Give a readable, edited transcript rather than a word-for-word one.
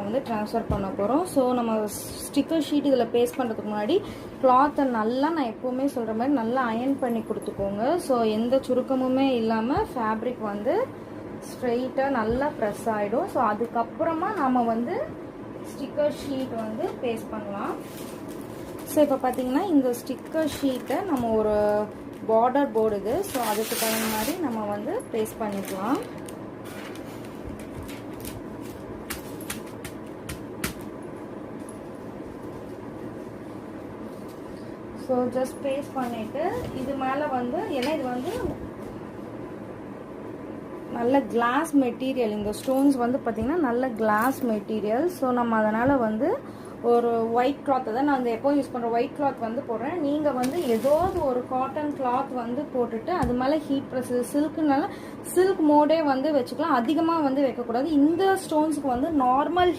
வந்து ட்ரான்ஸ்ஃபர் பண்ண போகிறோம். ஸோ நம்ம ஸ்டிக்கர் ஷீட் இதில் பேஸ்ட் பண்ணுறதுக்கு முன்னாடி கிளாத்தை நல்லா, நான் எப்போவுமே சொல்கிற மாதிரி நல்லா அயர்ன் பண்ணி கொடுத்துக்கோங்க. ஸோ எந்த சுருக்கமுமே இல்லாமல் ஃபேப்ரிக் வந்து ஸ்ட்ரெயிட்டாக நல்லா ப்ரெஸ் ஆகிடும். ஸோ அதுக்கப்புறமா நம்ம வந்து ஸ்டிக்கர் ஷீட் வந்து பேஸ்ட் பண்ணலாம். ஸோ இப்போ பார்த்தீங்கன்னா இந்த ஸ்டிக்கர் ஷீட்டை நம்ம ஒரு பார்டர் போர்டு இது. ஸோ அதுக்கு தகுந்த மாதிரி நம்ம வந்து பேஸ்ட் பண்ணிக்கலாம். ஸோ ஜஸ்ட் பேஸ்ட் பண்ணிவிட்டு இது மேலே வந்து, ஏன்னா இது வந்து நல்ல கிளாஸ் மெட்டீரியல், இந்த ஸ்டோன்ஸ் வந்து பார்த்திங்கன்னா நல்ல கிளாஸ் மெட்டீரியல். ஸோ நம்ம அதனால் வந்து ஒரு ஒயிட் கிளாத்தை தான் நான் வந்து எப்போ யூஸ் பண்ணுறேன், ஒயிட் கிளாத் வந்து போடுறேன். நீங்கள் வந்து ஏதோ ஒரு காட்டன் கிளாத் வந்து போட்டுட்டு அது மேலே ஹீட் ப்ரெஸ், சில்க்குனால சில்க் மோடே வந்து வச்சுக்கலாம். அதிகமாக வந்து வைக்கக்கூடாது. இந்த ஸ்டோன்ஸுக்கு வந்து நார்மல்